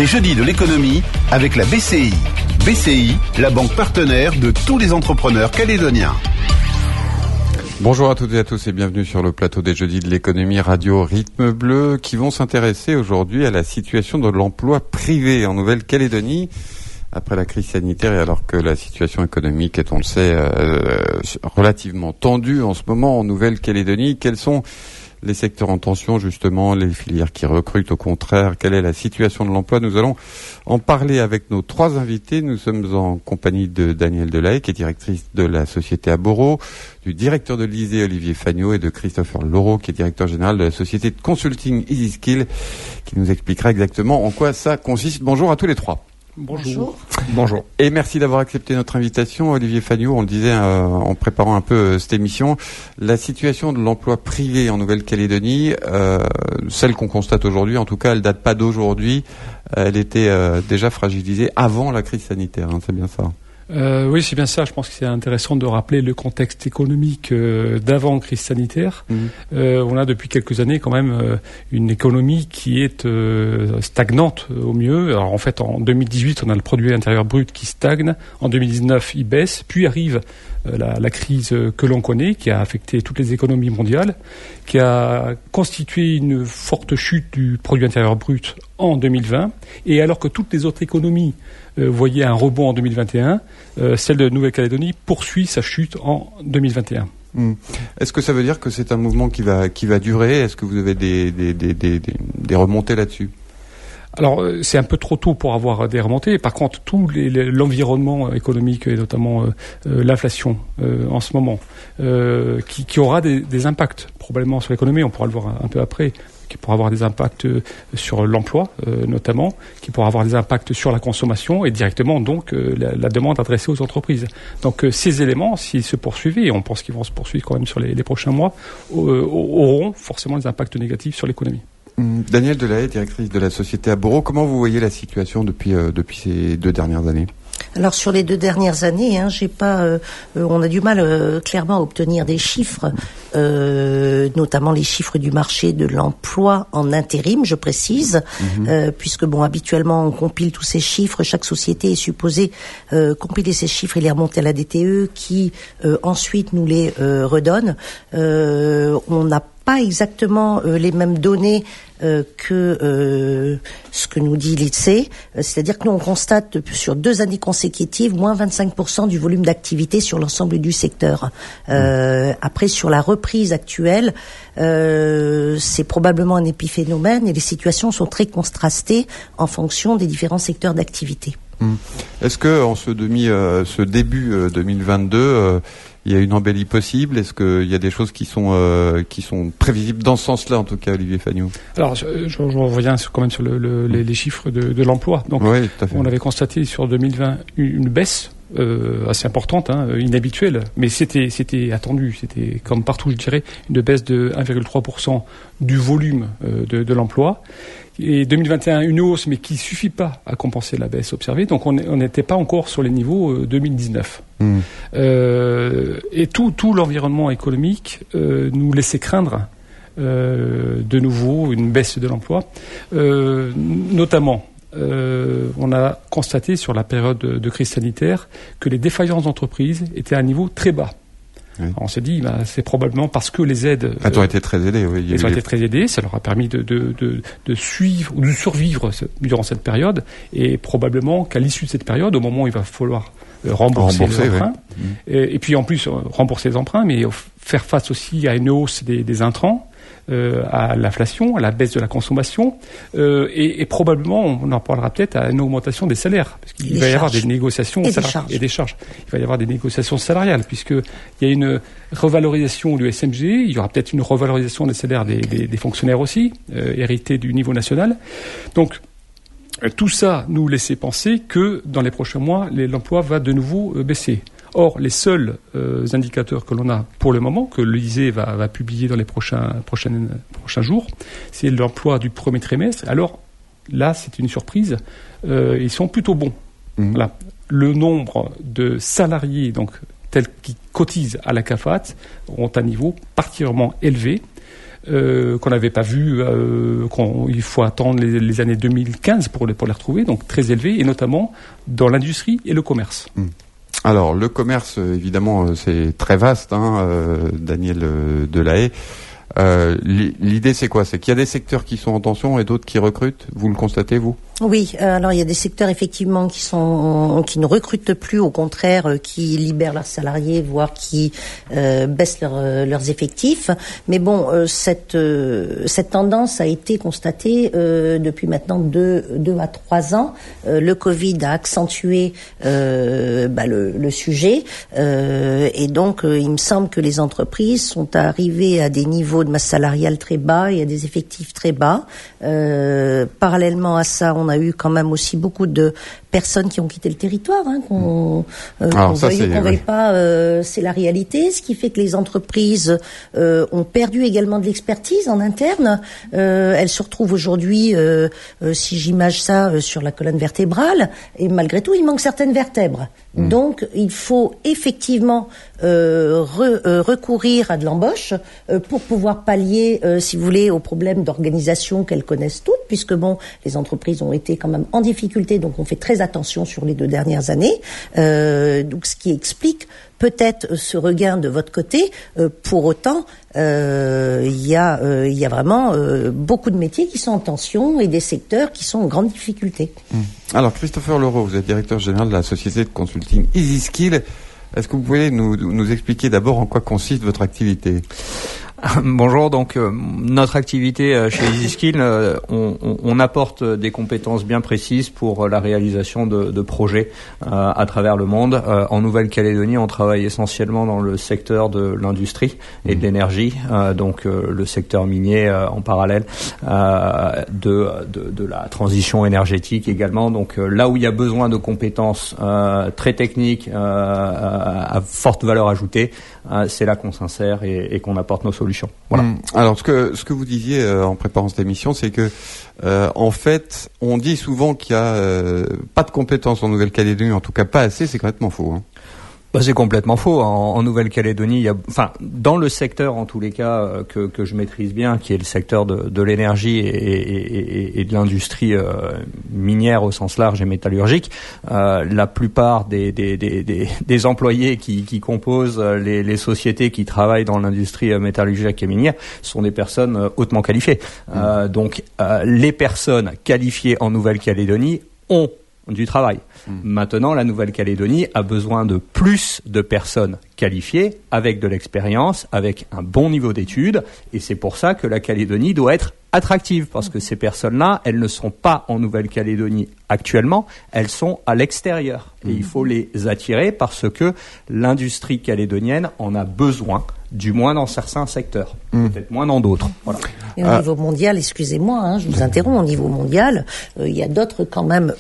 Les jeudis de l'économie avec la BCI. BCI, la banque partenaire de tous les entrepreneurs calédoniens. Bonjour à toutes et à tous et bienvenue sur le plateau des jeudis de l'économie radio Rythme Bleu qui vont s'intéresser aujourd'hui à la situation de l'emploi privé en Nouvelle-Calédonie après la crise sanitaire et alors que la situation économique est, on le sait, relativement tendue en ce moment en Nouvelle-Calédonie. Quels sont les secteurs en tension, justement, les filières qui recrutent au contraire? Quelle est la situation de l'emploi? Nous allons en parler avec nos trois invités. Nous sommes en compagnie de Danielle Delahaye, qui est directrice de la société Aboro, du directeur de l'ISEE, Olivier Fagnot, et de Christopher Laureau, qui est directeur général de la société de consulting EasySkill, qui nous expliquera exactement en quoi ça consiste. Bonjour à tous les trois. Bonjour. Bonjour. Et merci d'avoir accepté notre invitation, Olivier Fagnot. On le disait en préparant un peu cette émission, la situation de l'emploi privé en Nouvelle-Calédonie, celle qu'on constate aujourd'hui, en tout cas, elle date pas d'aujourd'hui. Elle était déjà fragilisée avant la crise sanitaire. Hein, c'est bien ça. Oui, c'est bien ça. Je pense que c'est intéressant de rappeler le contexte économique d'avant crise sanitaire. On a depuis quelques années quand même une économie qui est stagnante au mieux. Alors en fait, en 2018, on a le produit intérieur brut qui stagne. En 2019, il baisse. Puis arrive la crise que l'on connaît, qui a affecté toutes les économies mondiales, qui a constitué une forte chute du produit intérieur brut en 2020. Et alors que toutes les autres économies voyaient un rebond en 2021, celle de Nouvelle-Calédonie poursuit sa chute en 2021. Est-ce que ça veut dire que c'est un mouvement qui va durer? Est-ce que vous avez des remontées là-dessus? Alors, c'est un peu trop tôt pour avoir des remontées. Par contre, l'environnement économique et notamment l'inflation en ce moment, qui aura des impacts probablement sur l'économie, on pourra le voir un peu après, qui pourra avoir des impacts sur l'emploi notamment, qui pourra avoir des impacts sur la consommation et directement donc la demande adressée aux entreprises. Donc ces éléments, s'ils se poursuivaient, et on pense qu'ils vont se poursuivre quand même sur les prochains mois, auront forcément des impacts négatifs sur l'économie. Danielle Delahaye, directrice de la société Aboro, comment vous voyez la situation depuis ces 2 dernières années? Alors sur les 2 dernières années, on a du mal clairement à obtenir des chiffres, notamment les chiffres du marché de l'emploi en intérim, je précise, puisque habituellement on compile tous ces chiffres, chaque société est supposée compiler ces chiffres et les remonter à la DTE, qui ensuite nous les redonne. On n'a pas exactement les mêmes données que ce que nous dit l'INSEE, c'est-à-dire que nous on constate sur 2 années consécutives moins 25% du volume d'activité sur l'ensemble du secteur. Après, sur la reprise actuelle, c'est probablement un épiphénomène et les situations sont très contrastées en fonction des différents secteurs d'activité. Est-ce que en ce début 2022, il y a une embellie possible? Est-ce qu'il y a des choses qui sont prévisibles dans ce sens-là, en tout cas, Olivier Fagnot? Alors, je reviens quand même sur les chiffres de l'emploi. Donc, oui, tout à fait. On avait constaté sur 2020 une baisse assez importante, inhabituelle, mais c'était attendu. C'était comme partout, je dirais, une baisse de 1,3% du volume de l'emploi. Et 2021, une hausse, mais qui ne suffit pas à compenser la baisse observée. Donc on n'était pas encore sur les niveaux 2019. Et tout l'environnement économique nous laissait craindre de nouveau une baisse de l'emploi. Notamment, on a constaté sur la période de crise sanitaire que les défaillances d'entreprises étaient à un niveau très bas. Oui. On s'est dit, c'est probablement parce que les aides... Elles ont été très aidées, oui. Elles ont été très aidées, ça leur a permis de suivre ou de survivre durant cette période, et probablement qu'à l'issue de cette période, au moment où il va falloir rembourser les emprunts, et puis en plus rembourser les emprunts, mais faire face aussi à une hausse des intrants, à l'inflation, à la baisse de la consommation, et probablement, on en parlera peut-être, à une augmentation des salaires, parce qu'il va y avoir des négociations et des charges. Il va y avoir des négociations salariales, puisqu'il y a une revalorisation du SMG, il y aura peut-être une revalorisation des salaires des fonctionnaires aussi, hérités du niveau national. Donc, tout ça nous laissait penser que dans les prochains mois, l'emploi va de nouveau baisser. Or, les seuls indicateurs que l'on a pour le moment, que l'ISEE va publier dans les prochains jours, c'est l'emploi du premier trimestre. Alors là, c'est une surprise, ils sont plutôt bons. Voilà. Le nombre de salariés tels qui cotisent à la CAFAT ont un niveau particulièrement élevé. qu'on n'avait pas vues, il faut attendre les années 2015 pour les retrouver, donc très élevées, et notamment dans l'industrie et le commerce. Alors, le commerce, évidemment, c'est très vaste, Daniel Delahaye. L'idée, c'est quoi? C'est qu'il y a des secteurs qui sont en tension et d'autres qui recrutent. Vous le constatez, vous? Oui, alors il y a des secteurs effectivement qui ne recrutent plus, au contraire, qui libèrent leurs salariés, voire qui baissent leurs effectifs. Mais bon, cette tendance a été constatée depuis maintenant 2 à 3 ans. Le Covid a accentué le sujet, et donc il me semble que les entreprises sont arrivées à des niveaux de masse salariale très bas et à des effectifs très bas. Parallèlement à ça, on a eu quand même aussi beaucoup de personnes qui ont quitté le territoire, qu'on veuille pas, c'est la réalité, ce qui fait que les entreprises ont perdu également de l'expertise en interne. Elles se retrouvent aujourd'hui, si j'image ça, sur la colonne vertébrale, et malgré tout, il manque certaines vertèbres. Donc, il faut effectivement recourir à de l'embauche pour pouvoir pallier, si vous voulez, aux problèmes d'organisation qu'elles connaissent toutes, puisque bon, les entreprises ont été quand même en difficulté, donc on fait très attention sur les 2 dernières années. Donc, ce qui explique peut-être ce regain de votre côté. Pour autant, il y a vraiment beaucoup de métiers qui sont en tension et des secteurs qui sont en grande difficulté. Alors, Christopher Leroux, vous êtes directeur général de la société de consulting EasySkill. Est-ce que vous pouvez nous expliquer d'abord en quoi consiste votre activité? Bonjour, donc notre activité chez EasySkill, on apporte des compétences bien précises pour la réalisation de projets à travers le monde. En Nouvelle-Calédonie, on travaille essentiellement dans le secteur de l'industrie et de l'énergie, donc le secteur minier en parallèle de la transition énergétique également. Donc là où il y a besoin de compétences très techniques à forte valeur ajoutée, c'est là qu'on s'insère et qu'on apporte nos solutions. Voilà. Alors, ce que vous disiez en préparant cette émission, c'est que en fait, on dit souvent qu'il y a pas de compétences en Nouvelle-Calédonie, en tout cas pas assez. C'est complètement faux. C'est complètement faux. En Nouvelle-Calédonie, dans le secteur, en tous les cas, que je maîtrise bien, qui est le secteur de l'énergie et de l'industrie minière au sens large et métallurgique, la plupart des employés qui composent les sociétés qui travaillent dans l'industrie métallurgique et minière sont des personnes hautement qualifiées. Donc, les personnes qualifiées en Nouvelle-Calédonie ont du travail. Maintenant, la Nouvelle-Calédonie a besoin de plus de personnes qualifiées, avec de l'expérience, avec un bon niveau d'études, et c'est pour ça que la Calédonie doit être attractive, parce que ces personnes-là, elles ne sont pas en Nouvelle-Calédonie actuellement, elles sont à l'extérieur. Et il faut les attirer parce que l'industrie calédonienne en a besoin, du moins dans certains secteurs, peut-être moins dans d'autres. Voilà. Et au niveau mondial, excusez-moi, je vous interromps, au niveau mondial, il y a d'autres quand même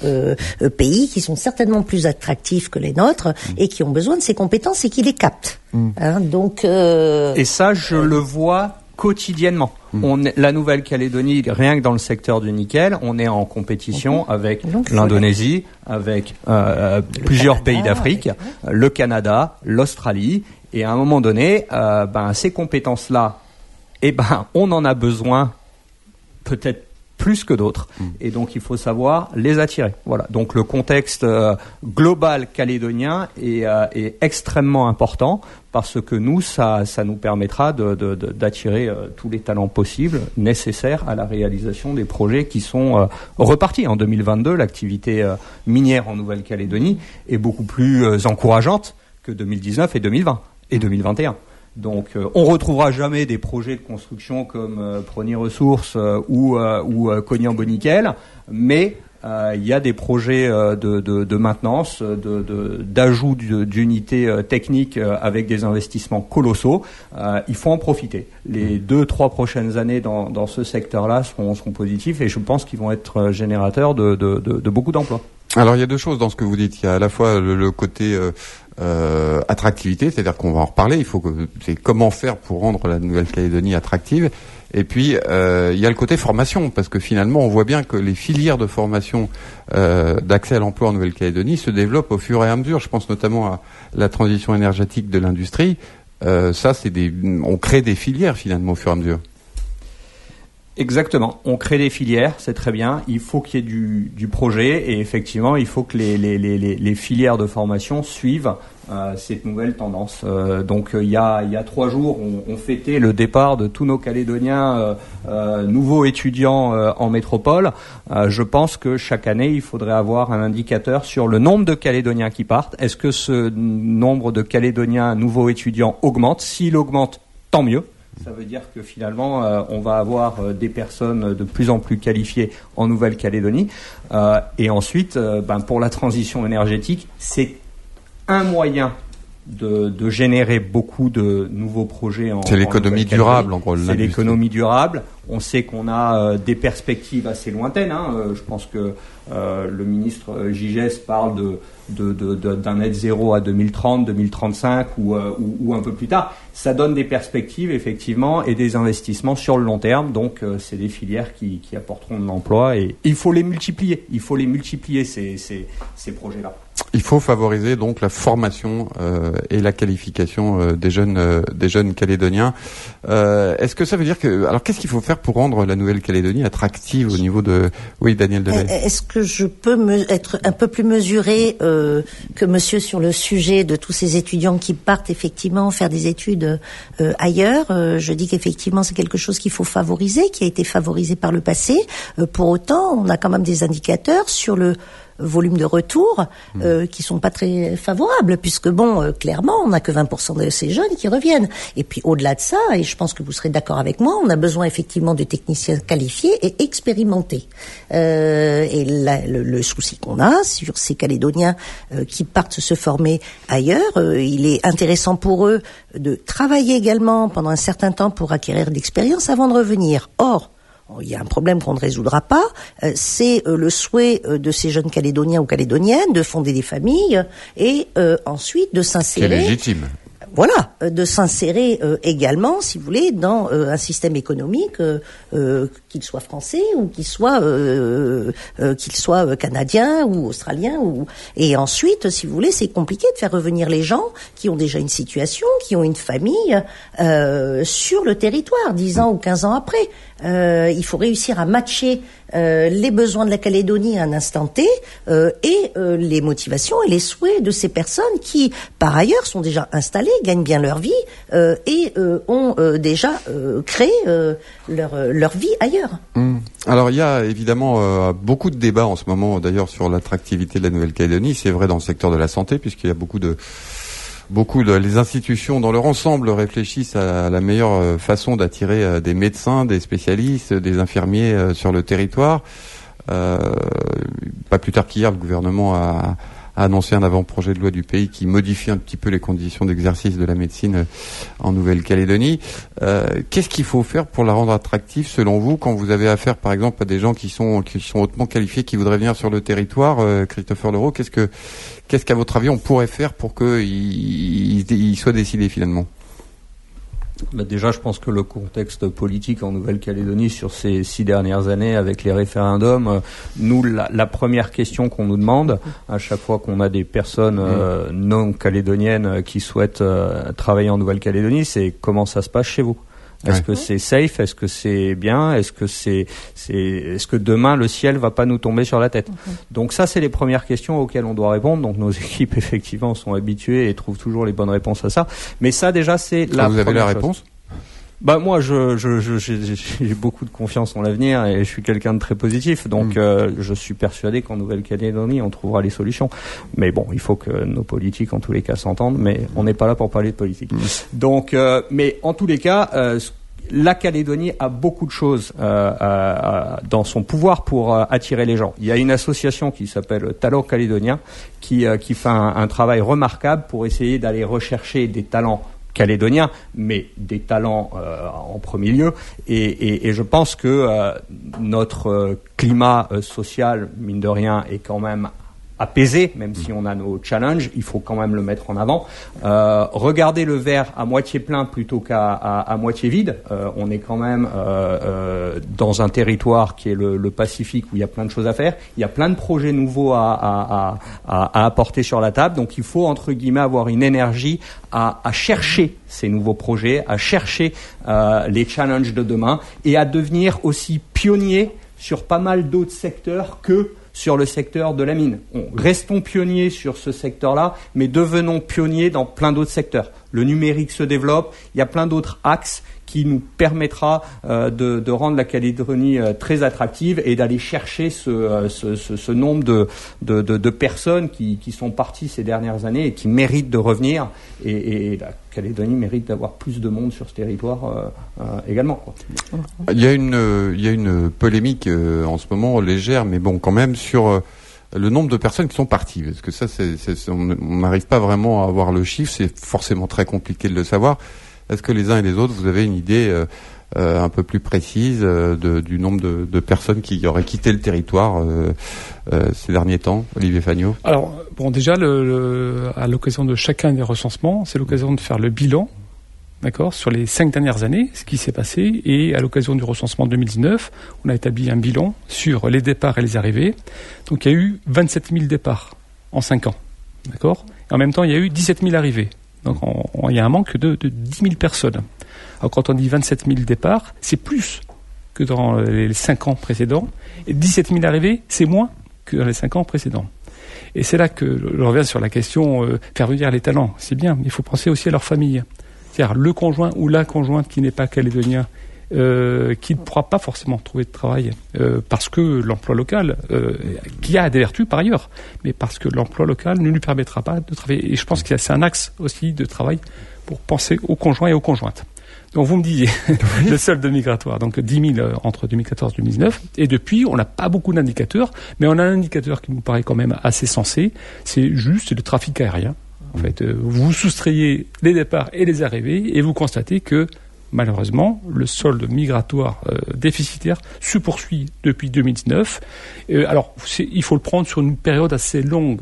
pays qui sont certainement plus attractifs que les nôtres et qui ont besoin de ces compétences et qui les captent. Et ça, je le vois quotidiennement. La Nouvelle-Calédonie, rien que dans le secteur du nickel, on est en compétition avec l'Indonésie, avec plusieurs pays d'Afrique, le Canada, l'Australie, et à un moment donné, ces compétences-là, on en a besoin peut-être plus que d'autres, et donc il faut savoir les attirer. Voilà. Donc le contexte global calédonien est extrêmement important, parce que nous, ça nous permettra d'attirer tous les talents possibles nécessaires à la réalisation des projets qui sont repartis. En 2022, l'activité minière en Nouvelle-Calédonie est beaucoup plus encourageante que 2019 et 2020 et 2021. Donc, on retrouvera jamais des projets de construction comme Prony Ressources ou Koniambo Nickel, mais il y a des projets de maintenance, d'ajout d'unités techniques avec des investissements colossaux. Il faut en profiter. Les 2-3 prochaines années dans ce secteur-là seront positifs, et je pense qu'ils vont être générateurs de beaucoup d'emplois. Alors, il y a deux choses dans ce que vous dites. Il y a à la fois le côté attractivité, c'est-à-dire qu'on va en reparler. C'est comment faire pour rendre la Nouvelle-Calédonie attractive. Et puis il y a le côté formation, parce que finalement on voit bien que les filières de formation d'accès à l'emploi en Nouvelle-Calédonie se développent au fur et à mesure. Je pense notamment à la transition énergétique de l'industrie. On crée des filières finalement au fur et à mesure. Exactement. On crée des filières, c'est très bien. Il faut qu'il y ait du projet et effectivement, il faut que les filières de formation suivent cette nouvelle tendance. Donc il y a 3 jours, on fêtait le départ de tous nos Calédoniens nouveaux étudiants en métropole. Je pense que chaque année, il faudrait avoir un indicateur sur le nombre de Calédoniens qui partent. Est-ce que ce nombre de Calédoniens nouveaux étudiants augmente? S'il augmente, tant mieux. Ça veut dire que finalement, on va avoir des personnes de plus en plus qualifiées en Nouvelle-Calédonie. Et ensuite, pour la transition énergétique, c'est un moyen de générer beaucoup de nouveaux projets c'est l'économie durable, en gros. C'est l'économie durable. On sait qu'on a des perspectives assez lointaines. Je pense que le ministre Gigès parle d'un net zéro à 2030, 2035 ou un peu plus tard. Ça donne des perspectives, effectivement, et des investissements sur le long terme. Donc, c'est des filières qui apporteront de l'emploi et il faut les multiplier. Il faut les multiplier, ces projets-là. Il faut favoriser donc la formation et la qualification des jeunes Calédoniens. Est-ce que ça veut dire que... Alors, qu'est-ce qu'il faut faire pour rendre la Nouvelle-Calédonie attractive au niveau de... Oui, Daniel Delay. Est-ce que je peux être un peu plus mesuré que monsieur sur le sujet de tous ces étudiants qui partent effectivement faire des études ailleurs? Je dis qu'effectivement, c'est quelque chose qu'il faut favoriser, qui a été favorisé par le passé. Pour autant, on a quand même des indicateurs sur le volume de retour qui sont pas très favorables, puisque clairement on n'a que 20% de ces jeunes qui reviennent. Et puis au-delà de ça, et je pense que vous serez d'accord avec moi, on a besoin effectivement de techniciens qualifiés et expérimentés. Et le souci qu'on a sur ces Calédoniens qui partent se former ailleurs, il est intéressant pour eux de travailler également pendant un certain temps pour acquérir de l'expérience avant de revenir. Or, il y a un problème qu'on ne résoudra pas, c'est le souhait de ces jeunes Calédoniens ou Calédoniennes de fonder des familles et ensuite de s'insérer... C'est légitime. Voilà, de s'insérer également, si vous voulez, dans un système économique, qu'il soit français ou qu'il soit canadien ou australien. Et ensuite, si vous voulez, c'est compliqué de faire revenir les gens qui ont déjà une situation, qui ont une famille sur le territoire, 10 ans ou 15 ans après. Il faut réussir à matcher les besoins de la Calédonie à un instant T et les motivations et les souhaits de ces personnes qui, par ailleurs, sont déjà installées, gagnent bien leur vie et ont déjà créé leur vie ailleurs. Alors il y a évidemment beaucoup de débats en ce moment d'ailleurs sur l'attractivité de la Nouvelle-Calédonie. C'est vrai dans le secteur de la santé puisqu'il y a beaucoup de les institutions dans leur ensemble réfléchissent à la meilleure façon d'attirer des médecins, des spécialistes, des infirmiers sur le territoire. Pas plus tard qu'hier, le gouvernement a annoncé un avant-projet de loi du pays qui modifie un petit peu les conditions d'exercice de la médecine en Nouvelle-Calédonie. Qu'est-ce qu'il faut faire pour la rendre attractive selon vous quand vous avez affaire par exemple à des gens qui sont hautement qualifiés, qui voudraient venir sur le territoire? Christopher Leroux, qu'est-ce qu'à votre avis on pourrait faire pour qu'ils soient décidés finalement? Déjà, je pense que le contexte politique en Nouvelle-Calédonie sur ces 6 dernières années avec les référendums, nous, la première question qu'on nous demande à chaque fois qu'on a des personnes non calédoniennes qui souhaitent travailler en Nouvelle-Calédonie, c'est comment ça se passe chez vous? Est-ce que c'est safe? Est-ce que c'est bien? Est-ce que demain le ciel va pas nous tomber sur la tête? Donc ça, c'est les premières questions auxquelles on doit répondre. Donc nos équipes effectivement sont habituées et trouvent toujours les bonnes réponses à ça. Mais ça déjà c'est la. Vous avez la réponse? Moi, j'ai beaucoup de confiance en l'avenir et je suis quelqu'un de très positif. Donc, je suis persuadé qu'en Nouvelle-Calédonie, on trouvera les solutions. Mais bon, il faut que nos politiques, en tous les cas, s'entendent. Mais on n'est pas là pour parler de politique. Donc, mais en tous les cas, la Calédonie a beaucoup de choses dans son pouvoir pour attirer les gens. Il y a une association qui s'appelle Talents Calédoniens qui fait un travail remarquable pour essayer d'aller rechercher des talents calédoniens, mais des talents en premier lieu. Et je pense que notre climat social, mine de rien, est quand même apaisé, même si on a nos challenges, il faut quand même le mettre en avant. Regardez le verre à moitié plein plutôt à moitié vide. On est quand même dans un territoire qui est le Pacifique où il y a plein de choses à faire. Il y a plein de projets nouveaux à apporter sur la table. Donc il faut entre guillemets avoir une énergie à chercher ces nouveaux projets, à chercher les challenges de demain et à devenir aussi pionnier sur pas mal d'autres secteurs que sur le secteur de la mine. Restons pionniers sur ce secteur-là, mais devenons pionniers dans plein d'autres secteurs. Le numérique se développe, il y a plein d'autres axes qui nous permettra de rendre la Calédonie très attractive et d'aller chercher ce nombre de personnes qui sont parties ces dernières années et qui méritent de revenir. Et la Calédonie mérite d'avoir plus de monde sur ce territoire également, quoi. Il y a une polémique en ce moment légère, mais bon, quand même, sur le nombre de personnes qui sont parties. Parce que ça, on n'arrive pas vraiment à avoir le chiffre, c'est forcément très compliqué de le savoir. Est-ce que les uns et les autres, vous avez une idée un peu plus précise du nombre de personnes qui auraient quitté le territoire ces derniers temps, Olivier Fagnot? Alors, bon, déjà, à l'occasion de chacun des recensements, c'est l'occasion de faire le bilan, d'accord, sur les 5 dernières années, ce qui s'est passé, et à l'occasion du recensement 2019, on a établi un bilan sur les départs et les arrivées. Donc, il y a eu 27 000 départs en 5 ans, d'accord, et en même temps, il y a eu 17 000 arrivées. Donc il y a un manque de 10 000 personnes. Alors quand on dit 27 000 départs, c'est plus que dans les 5 ans précédents. Et 17 000 arrivées, c'est moins que dans les 5 ans précédents. Et c'est là que je reviens sur la question faire venir les talents. C'est bien, mais il faut penser aussi à leur famille. C'est-à-dire le conjoint ou la conjointe qui n'est pas calédonien, qui ne pourra pas forcément trouver de travail parce que l'emploi local, qui a des vertus par ailleurs, mais parce que l'emploi local ne lui permettra pas de travailler. Et je pense que c'est un axe aussi de travail pour penser aux conjoints et aux conjointes. Donc vous me disiez, le solde migratoire, donc 10 000 entre 2014 et 2019, et depuis on n'a pas beaucoup d'indicateurs, mais on a un indicateur qui nous paraît quand même assez sensé, c'est le trafic aérien. En fait, vous soustrayez les départs et les arrivées et vous constatez que malheureusement, le solde migratoire déficitaire se poursuit depuis 2019. Alors, il faut le prendre sur une période assez longue.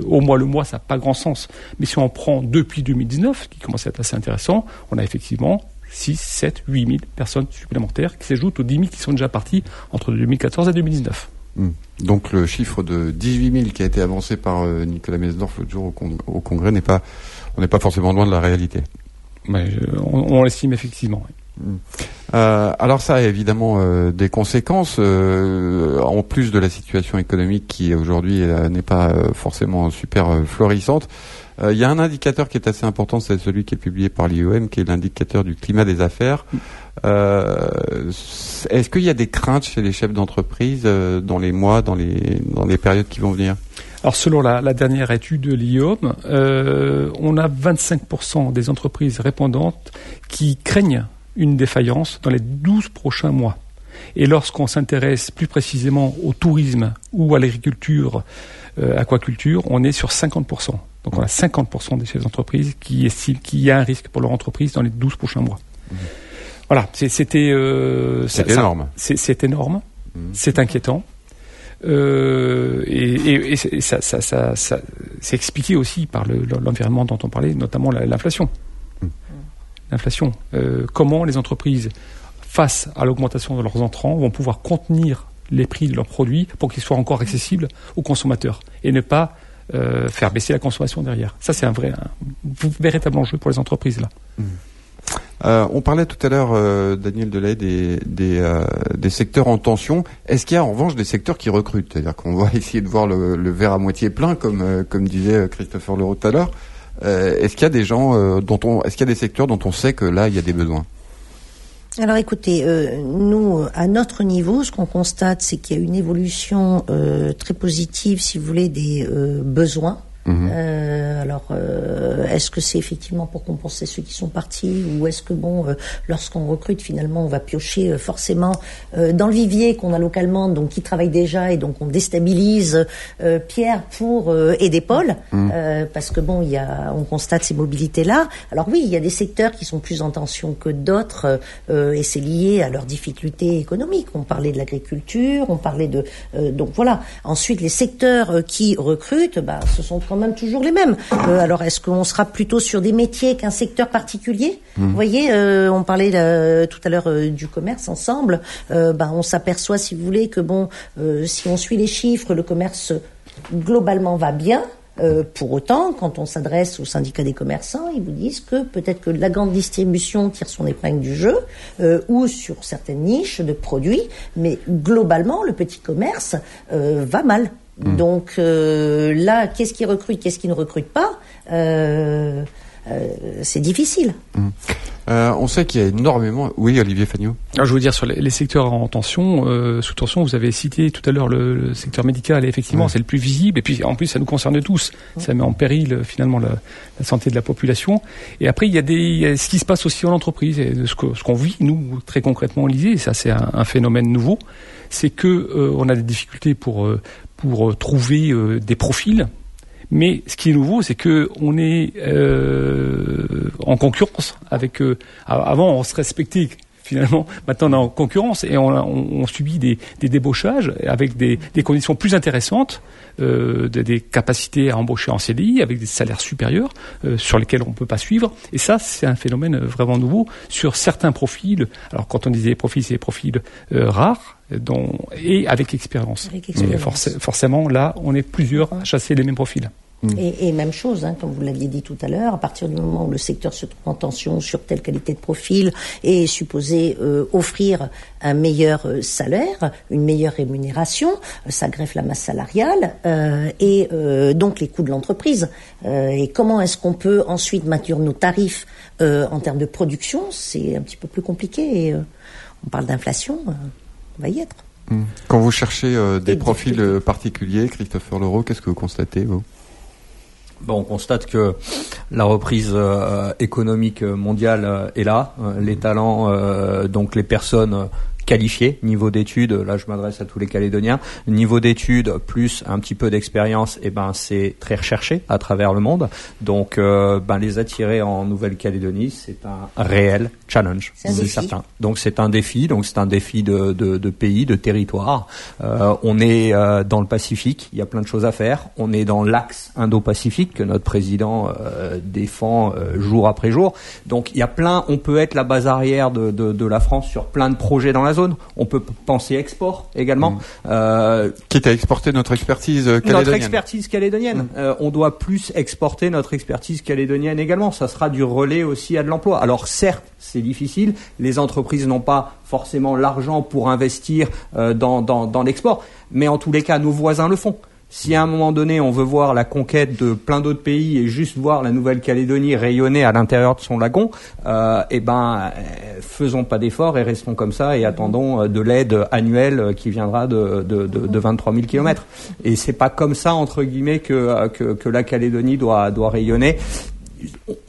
Au mois, le mois, ça n'a pas grand sens. Mais si on prend depuis 2019, qui commence à être assez intéressant, on a effectivement 6, 7, 8 000 personnes supplémentaires qui s'ajoutent aux 10 000 qui sont déjà partis entre 2014 et 2019. Donc le chiffre de 18 000 qui a été avancé par Nicolas Mesdorf l'autre jour au Congrès on n'est pas forcément loin de la réalité. Mais on l'estime effectivement. Alors ça a évidemment des conséquences en plus de la situation économique qui aujourd'hui n'est pas forcément super florissante. Il y a un indicateur qui est assez important, c'est celui qui est publié par l'IOM, qui est l'indicateur du climat des affaires. Est-ce qu'il y a des craintes chez les chefs d'entreprise dans les mois, dans les périodes qui vont venir? Alors selon la dernière étude de l'IOM, on a 25% des entreprises répondantes qui craignent une défaillance dans les 12 prochains mois. Et lorsqu'on s'intéresse plus précisément au tourisme ou à l'agriculture, aquaculture, on est sur 50%. Donc on a 50% des chefs d'entreprise qui estiment qu'il y a un risque pour leur entreprise dans les 12 prochains mois. Voilà, c'était énorme. C'est énorme, c'est inquiétant. Et ça c'est expliqué aussi par l'environnement dont on parlait, notamment l'inflation. L'inflation. Comment les entreprises, face à l'augmentation de leurs entrants, vont pouvoir contenir les prix de leurs produits pour qu'ils soient encore accessibles aux consommateurs et ne pas faire baisser la consommation derrière. Ça, c'est un véritable enjeu pour les entreprises là. On parlait tout à l'heure, Daniel Delahaye, des secteurs en tension. Est-ce qu'il y a en revanche des secteurs qui recrutent? C'est-à-dire qu'on va essayer de voir le verre à moitié plein, comme disait Christopher Leroux tout à l'heure. Est-ce qu'il y a des gens est-ce qu'il y a des secteurs dont on sait que là il y a des besoins? Alors écoutez, nous, à notre niveau, ce qu'on constate, c'est qu'il y a une évolution très positive, si vous voulez, des besoins Est-ce que c'est effectivement pour compenser ceux qui sont partis, ou est-ce que lorsqu'on recrute, finalement, on va piocher forcément dans le vivier qu'on a localement, donc qui travaille déjà, et donc on déstabilise Pierre pour aider Paul, parce que on constate ces mobilités-là. Alors oui, il y a des secteurs qui sont plus en tension que d'autres, et c'est lié à leurs difficultés économiques. On parlait de l'agriculture, on parlait de donc voilà. Ensuite, les secteurs qui recrutent, ce sont quand même toujours les mêmes. Alors, est-ce qu'on sera plutôt sur des métiers qu'un secteur particulier ? Vous voyez, on parlait tout à l'heure du commerce ensemble. On s'aperçoit, si vous voulez, que si on suit les chiffres, le commerce globalement va bien. Pour autant, quand on s'adresse au syndicat des commerçants, ils vous disent que peut-être que la grande distribution tire son épingle du jeu, ou sur certaines niches de produits, mais globalement, le petit commerce va mal. Donc là, qu'est-ce qui recrute, qu'est-ce qui ne recrute pas, c'est difficile. On sait qu'il y a énormément... Oui, Olivier Fagnot. Alors, je veux dire, sur les secteurs en tension, sous tension, vous avez cité tout à l'heure le secteur médical, et effectivement, c'est le plus visible, et puis en plus, ça nous concerne tous. Ça met en péril, finalement, la santé de la population. Et après, il y a ce qui se passe aussi en entreprise, et ce qu'on vit, nous, très concrètement, Olivier, et ça, c'est un phénomène nouveau, c'est que on a des difficultés pour trouver des profils. Mais ce qui est nouveau, c'est que on est en concurrence avec. Avant, on se respectait finalement. Maintenant, on est en concurrence et on subit des débauchages avec des conditions plus intéressantes, des capacités à embaucher en CDI avec des salaires supérieurs sur lesquels on peut pas suivre. Et ça, c'est un phénomène vraiment nouveau sur certains profils. Alors, quand on disait profils, c'est des profils rares. Et avec expérience. Forcément, là, on est plusieurs à chasser les mêmes profils. Et même chose, comme vous l'aviez dit tout à l'heure, à partir du moment où le secteur se trouve en tension sur telle qualité de profil et est supposé offrir un meilleur salaire, une meilleure rémunération, ça greffe la masse salariale et donc les coûts de l'entreprise. Et comment est-ce qu'on peut ensuite maintenir nos tarifs en termes de production ? C'est un petit peu plus compliqué. Et, on parle d'inflation. On va y être. Quand vous cherchez des profils particuliers, Christopher Leroux, qu'est-ce que vous constatez, vous ? On constate que la reprise économique mondiale est là. Les talents, donc les personnes qualifiés, niveau d'études, là je m'adresse à tous les Calédoniens, niveau d'études plus un petit peu d'expérience, c'est très recherché à travers le monde. Donc les attirer en Nouvelle-Calédonie, c'est un réel challenge, c'est certain. Donc c'est un défi, de pays, de territoire. On est dans le Pacifique, il y a plein de choses à faire. On est dans l'axe Indo-Pacifique que notre président défend jour après jour. Donc il y a on peut être la base arrière de la France sur plein de projets dans la zone. On peut penser export également. Quitte à exporter notre expertise calédonienne. Notre expertise calédonienne. On doit plus exporter notre expertise calédonienne également. Ça sera du relais aussi à de l'emploi. Alors certes, c'est difficile. Les entreprises n'ont pas forcément l'argent pour investir dans l'export. Mais en tous les cas, nos voisins le font. Si à un moment donné on veut voir la conquête de plein d'autres pays et juste voir la Nouvelle-Calédonie rayonner à l'intérieur de son lagon, faisons pas d'efforts et restons comme ça et attendons de l'aide annuelle qui viendra de 23 000 kilomètres. Et c'est pas comme ça entre guillemets que la Calédonie doit rayonner.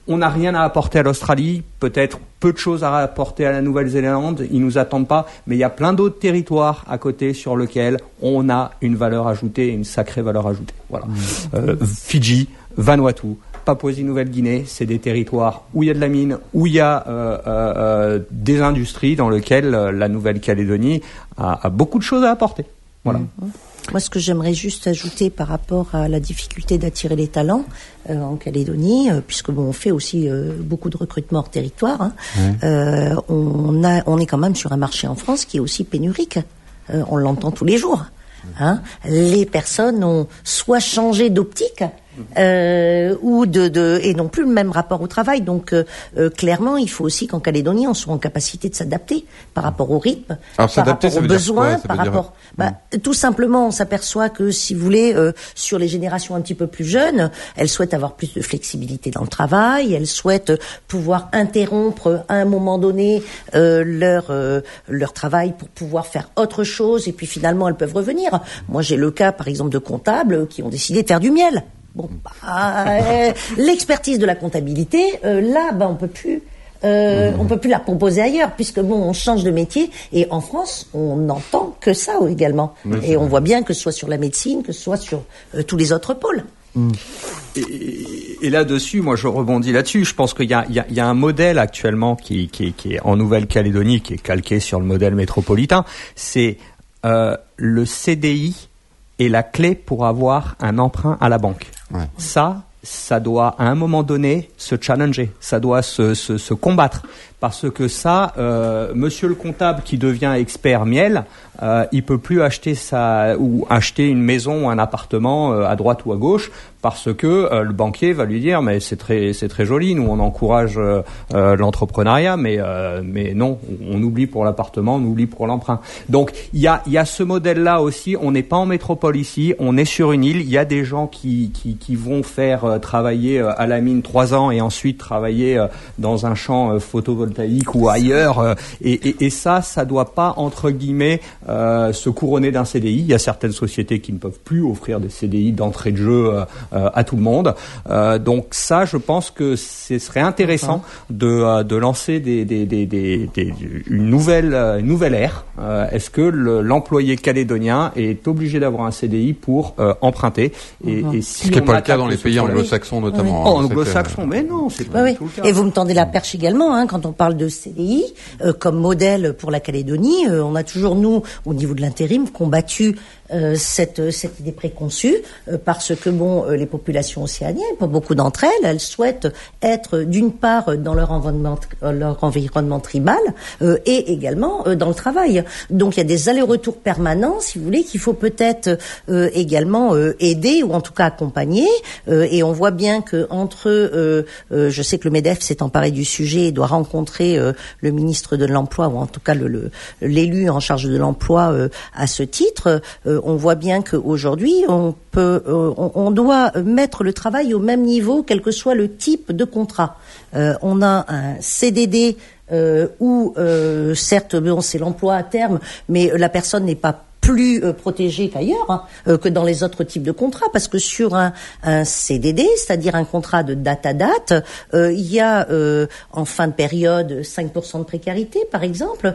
On n'a rien à apporter à l'Australie, peut-être peu de choses à apporter à la Nouvelle-Zélande, ils nous attendent pas, mais il y a plein d'autres territoires à côté sur lesquels on a une valeur ajoutée, une sacrée valeur ajoutée. Voilà. Fidji, Vanuatu, Papouasie-Nouvelle-Guinée, c'est des territoires où il y a de la mine, où il y a des industries dans lesquelles la Nouvelle-Calédonie a beaucoup de choses à apporter. Voilà. Moi, ce que j'aimerais juste ajouter par rapport à la difficulté d'attirer les talents en Calédonie, puisque on fait aussi beaucoup de recrutement hors territoire, on est quand même sur un marché en France qui est aussi pénurique. On l'entend tous les jours. Les personnes ont soit changé d'optique, ou et non plus le même rapport au travail. Donc clairement, il faut aussi qu'en Calédonie, on soit en capacité de s'adapter par rapport au rythme, par rapport aux besoins, par rapport. Tout simplement, on s'aperçoit que, si vous voulez, sur les générations un petit peu plus jeunes, elles souhaitent avoir plus de flexibilité dans le travail, elles souhaitent pouvoir interrompre à un moment donné leur travail pour pouvoir faire autre chose, et puis finalement elles peuvent revenir. Moi, j'ai le cas, par exemple, de comptables qui ont décidé de faire du miel. Bon, l'expertise de la comptabilité, là, on peut plus la proposer ailleurs, puisque on change de métier, et en France, on n'entend que ça également. Oui, et on voit bien que ce soit sur la médecine, que ce soit sur tous les autres pôles. Et là-dessus, moi, je rebondis là-dessus. Je pense qu'il y a un modèle actuellement qui est en Nouvelle-Calédonie, qui est calqué sur le modèle métropolitain. C'est le CDI est la clé pour avoir un emprunt à la banque. Ouais. Ça doit à un moment donné se challenger, ça doit se combattre, parce que ça, monsieur le comptable qui devient expert miel, il peut plus acheter une maison ou un appartement à droite ou à gauche, parce que le banquier va lui dire mais c'est très joli, nous on encourage l'entrepreneuriat, mais non, on oublie pour l'appartement, on oublie pour l'emprunt. Donc il y a ce modèle-là aussi. On n'est pas en métropole ici, on est sur une île. Il y a des gens qui vont faire travailler à la mine 3 ans et ensuite travailler dans un champ photovoltaïque ou ailleurs, et ça doit pas entre guillemets se couronner d'un CDI. Il y a certaines sociétés qui ne peuvent plus offrir des CDI d'entrée de jeu à tout le monde. Donc ça, je pense que ce serait intéressant de lancer une nouvelle ère. Est-ce que l'employé calédonien est obligé d'avoir un CDI pour emprunter, et si ce qui n'est pas le cas dans les pays anglo-saxons notamment. Oui. Anglo-saxons, mais non, c'est pas tout le cas. Et vous me tendez la perche également, quand on parle de CDI comme modèle pour la Calédonie. On a toujours, nous, au niveau de l'intérim, combattu cette idée préconçue, parce que les populations océaniennes, pour beaucoup d'entre elles souhaitent être d'une part dans leur environnement tribal, et également dans le travail. Donc il y a des allers-retours permanents, si vous voulez, qu'il faut peut-être également aider, ou en tout cas accompagner. Et on voit bien que entre je sais que le MEDEF s'est emparé du sujet et doit rencontrer le ministre de l'Emploi, ou en tout cas l'élu en charge de l'emploi à ce titre. On voit bien qu'aujourd'hui, on doit mettre le travail au même niveau, quel que soit le type de contrat. On a un CDD où, certes, c'est l'emploi à terme, mais la personne n'est pas plus protégé qu'ailleurs, que dans les autres types de contrats, parce que sur un CDD, c'est-à-dire un contrat de date à date, il y a en fin de période 5% de précarité, par exemple.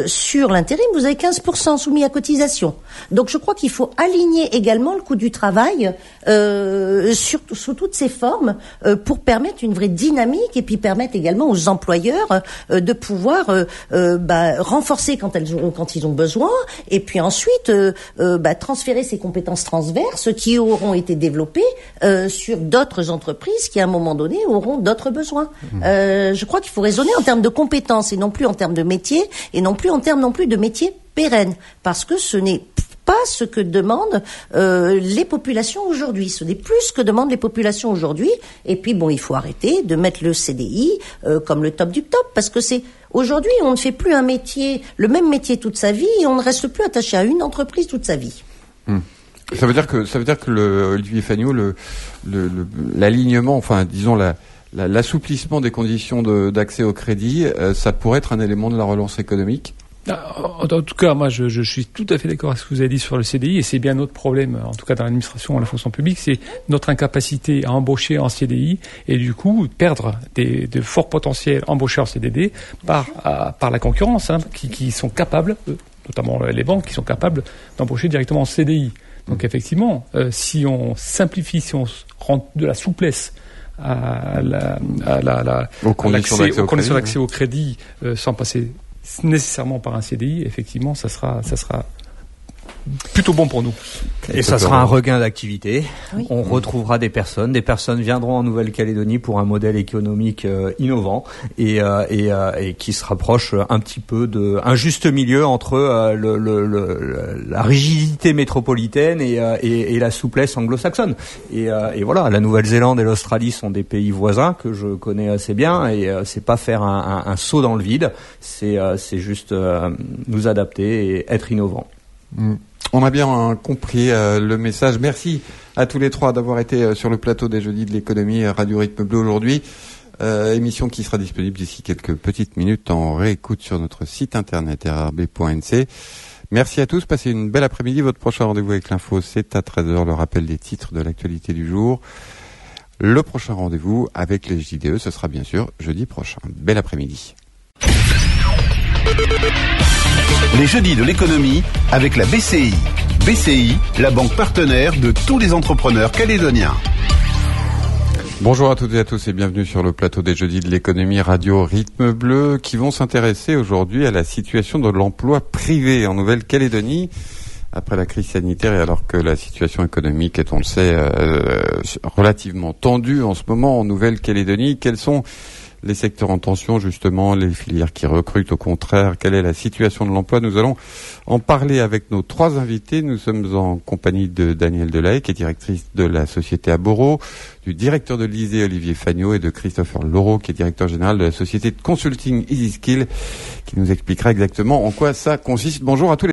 Sur l'intérim, vous avez 15% soumis à cotisation. Donc je crois qu'il faut aligner également le coût du travail sous toutes ses formes, pour permettre une vraie dynamique, et puis permettre également aux employeurs de pouvoir renforcer quand ils ont besoin, et puis ensuite transférer ces compétences transverses qui auront été développées sur d'autres entreprises qui à un moment donné auront d'autres besoins. Je crois qu'il faut raisonner en termes de compétences et non plus en termes de métiers, et non plus en termes non plus de métiers pérennes, parce que ce n'est pas ce que demandent les populations aujourd'hui. Ce n'est plus ce que demandent les populations aujourd'hui. Et puis il faut arrêter de mettre le CDI comme le top du top, parce que aujourd'hui, on ne fait plus le même métier toute sa vie, et on ne reste plus attaché à une entreprise toute sa vie. Ça veut dire que Olivier Fagnaud, l'alignement, enfin disons l'assouplissement des conditions d'accès au crédit, ça pourrait être un élément de la relance économique. En tout cas, moi, je suis tout à fait d'accord avec ce que vous avez dit sur le CDI, et c'est bien notre problème, en tout cas dans l'administration, la fonction publique, c'est notre incapacité à embaucher en CDI, et du coup perdre de forts potentiels embaucheurs en CDD par la concurrence, qui sont capables, notamment les banques, qui sont capables d'embaucher directement en CDI. Donc effectivement, si on simplifie, si on rend de la souplesse aux conditions d'accès au crédit, sans passer nécessairement par un CDI, effectivement, ça sera plutôt bon pour nous. Et ça sera un regain d'activité. Oui. On retrouvera des personnes viendront en Nouvelle-Calédonie pour un modèle économique innovant et qui se rapproche un petit peu d'un juste milieu entre la rigidité métropolitaine et la souplesse anglo-saxonne. Et voilà, la Nouvelle-Zélande et l'Australie sont des pays voisins que je connais assez bien, et c'est pas faire un saut dans le vide, c'est juste nous adapter et être innovants. On a bien compris le message. Merci à tous les trois d'avoir été sur le plateau des Jeudis de l'économie Radio Rythme Bleu aujourd'hui. Émission qui sera disponible d'ici quelques petites minutes en réécoute sur notre site internet rrb.nc. Merci à tous, passez une belle après-midi. Votre prochain rendez-vous avec l'info, c'est à 13h, le rappel des titres de l'actualité du jour. Le prochain rendez-vous avec les JDE, ce sera bien sûr jeudi prochain. Bel après-midi. Les jeudis de l'économie avec la BCI. BCI, la banque partenaire de tous les entrepreneurs calédoniens. Bonjour à toutes et à tous et bienvenue sur le plateau des jeudis de l'économie radio Rythme Bleu qui vont s'intéresser aujourd'hui à la situation de l'emploi privé en Nouvelle-Calédonie après la crise sanitaire et alors que la situation économique est, on le sait, relativement tendue en ce moment en Nouvelle-Calédonie. Quels sont les secteurs en tension, justement, les filières qui recrutent, au contraire, quelle est la situation de l'emploi? Nous allons en parler avec nos trois invités. Nous sommes en compagnie de Danielle Delahaye, qui est directrice de la société Aboro, du directeur de l'ISE, Olivier Fagnot, et de Christopher Laureau, qui est directeur général de la société de consulting EasySkill, qui nous expliquera exactement en quoi ça consiste. Bonjour à tous les